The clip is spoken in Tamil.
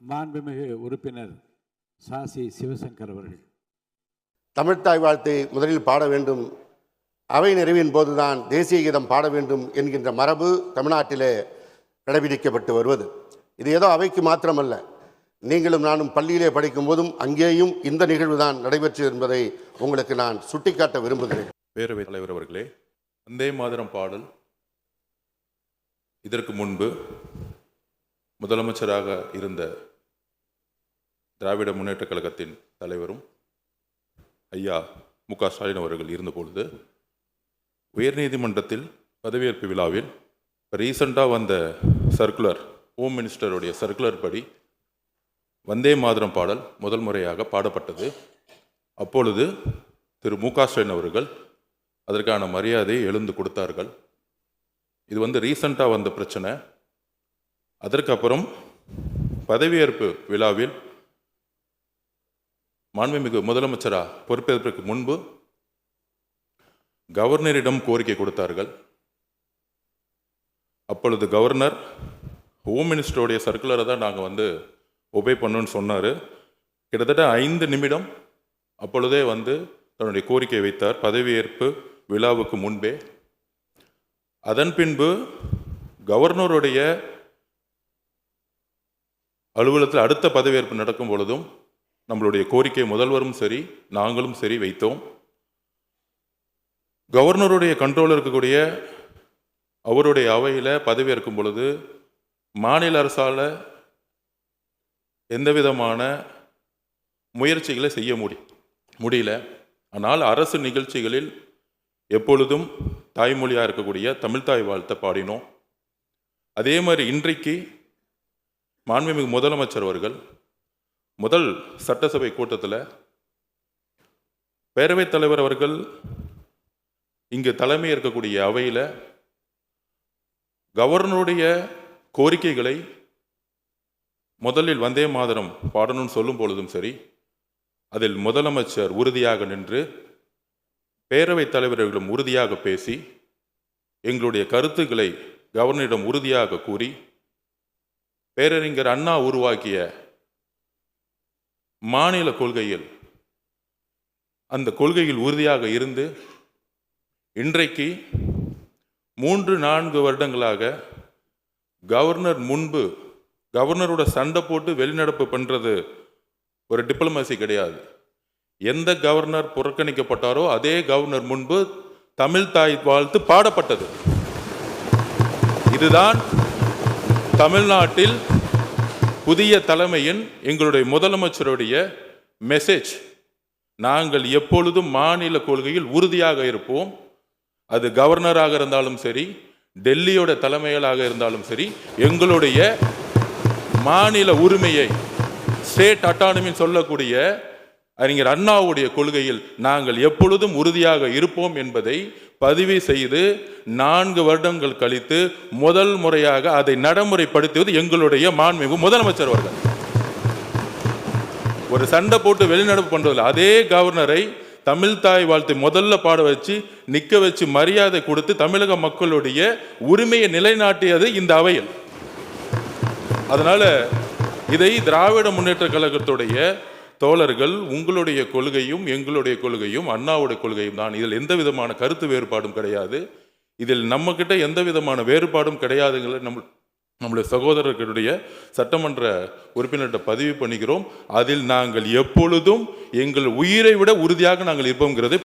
மாண்புமிகு உறுப்பினர் சாசி சிவசங்கர் அவர்கள். தமிழ்த்தாய் வாழ்த்தை முதலில் பாட வேண்டும், அவை நிறைவின் போதுதான் தேசிய கீதம் பாட வேண்டும் என்கின்ற மரபு தமிழ்நாட்டிலே கடைபிடிக்கப்பட்டு வருவது. இது ஏதோ அவைக்கு மாத்திரமல்ல, நீங்களும் நானும் பள்ளியிலே படிக்கும் போதும் அங்கேயும் இந்த நிகழ்வு தான் நடைபெற்று என்பதை உங்களுக்கு நான் சுட்டிக்காட்ட விரும்புகிறேன். பேரவைத் தலைவர் அவர்களே, வந்தே மாதரம் பாடல் இதற்கு முன்பு முதலமைச்சராக இருந்த திராவிட முன்னேற்றக் கழகத்தின் தலைவரும் ஐயா மு.க. ஸ்டாலின் அவர்கள் இருந்தபொழுது உயர்நீதிமன்றத்தில் பதவியேற்பு விழாவில் ரீசண்டாக வந்த சர்க்குலர், ஹோம் மினிஸ்டருடைய சர்க்குலர் படி வந்தே மாதரம் பாடல் முதல் முறையாக பாடப்பட்டது. அப்பொழுது திரு மு.க. ஸ்டாலின் அவர்கள் அதற்கான மரியாதையை எழுந்து கொடுத்தார்கள். இது ரீசண்டாக வந்த பிரச்சனை. அதற்கப்புறம் பதவியேற்பு விழாவில் மாண்புமிகு முதலமைச்சராக பொறுப்பேற்பதற்கு முன்பு கவர்னரிடம் கோரிக்கை கொடுத்தார்கள். அப்பொழுது கவர்னர் ஹோம் மினிஸ்டருடைய சர்க்குலரை தான் நாங்கள் ஒபே பண்ணணும்னு சொன்னார். கிட்டத்தட்ட 5 நிமிடம் அப்பொழுதே தன்னுடைய கோரிக்கை வைத்தார் பதவியேற்பு விழாவுக்கு முன்பே. அதன் பின்பு கவர்னருடைய அலுவலகத்தில் அடுத்த பதவியேற்பு நடக்கும் பொழுதும் நம்மளுடைய கோரிக்கை முதல்வரும் சரி நாங்களும் சரி வைத்தோம். கவர்னருடைய கண்ட்ரோலில் இருக்கக்கூடிய அவருடைய அவையில் பதவியேற்கும் பொழுது மாநில அரசால் எந்த விதமான முயற்சிகளை செய்ய முடியல. ஆனால் அரசு நிகழ்ச்சிகளில் எப்பொழுதும் தாய்மொழியாக இருக்கக்கூடிய தமிழ்த்தாய் வாழ்த்தை பாடினோம். அதே மாதிரி இன்றைக்கு மாண்புமிகு முதலமைச்சர் அவர்கள் முதல் சட்டசபை கூட்டத்தில் பேரவைத் தலைவர் அவர்கள் இங்கு தலைமை இருக்கக்கூடிய அவையில் கவர்னருடைய கோரிக்கைகளை முதலில் வந்தே மாதரம் பாடணும்னு சொல்லும் பொழுதும் சரி, அதில் முதலமைச்சர் உறுதியாக நின்று பேரவைத் தலைவர்களிடம் உறுதியாக பேசி எங்களுடைய கருத்துக்களை கவர்னரிடம் உறுதியாக கூறி பேரறிஞர் அண்ணா உருவாக்கிய மாநில கொள்கையில் அந்த கொள்கையில் உறுதியாக இருந்து இன்றைக்கு 3-4 வருடங்களாக கவர்னர் முன்பு கவர்னரோட சண்டை போட்டு வெளிநடப்பு பண்ணுறது ஒரு டிப்ளமசி கிடையாது. எந்த கவர்னர் புறக்கணிக்கப்பட்டாரோ அதே கவர்னர் முன்பு தமிழ்த்தாய் வாழ்த்து பாடப்பட்டது. இதுதான் தமிழ்நாட்டில் புதிய தலைமையின் எங்களுடைய முதலமைச்சருடைய மெசேஜ். நாங்கள் எப்பொழுதும் மாநில கொள்கையில் உறுதியாக இருப்போம். அது கவர்னராக இருந்தாலும் சரி, டெல்லியோட தலைமைகளாக இருந்தாலும் சரி, எங்களுடைய மாநில உரிமையை ஸ்டேட் அட்டானமின்னு சொல்லக்கூடிய அறிஞர் அண்ணாவுடைய கொள்கையில் நாங்கள் எப்பொழுதும் உறுதியாக இருப்போம் என்பதை பதிவு செய்து 4 வருடங்கள் கழித்து முதல் முறையாக அதை நடைமுறைப்படுத்துவது எங்களுடைய மாண்புமிகு முதலமைச்சர் அவர்கள். ஒரு சண்டை போட்டு வெளிநடப்பு பண்றதில்லை, அதே கவர்னரை தமிழ்த்தாய் வாழ்த்தை முதல்ல பாட வச்சு நிக்க வச்சு மரியாதை கொடுத்து தமிழக மக்களுடைய உரிமையை நிலைநாட்டியது இந்த அவையில். அதனால இதை திராவிட முன்னேற்ற கழகத்துடைய தோழர்கள், உங்களுடைய கொள்கையும் எங்களுடைய கொள்கையும் அண்ணாவுடைய கொள்கையும் தான். இதில் எந்த விதமான கருத்து வேறுபாடும் கிடையாது. இதில் நம்ம கிட்ட எந்த விதமான வேறுபாடும் கிடையாதுங்கிற நம்முடைய சகோதரர்களுடைய சட்டமன்ற உறுப்பினர்கிட்ட பதிவு பண்ணிக்கிறோம். அதில் நாங்கள் எப்பொழுதும் எங்கள் உயிரை விட உறுதியாக நாங்கள் இருப்போங்கிறது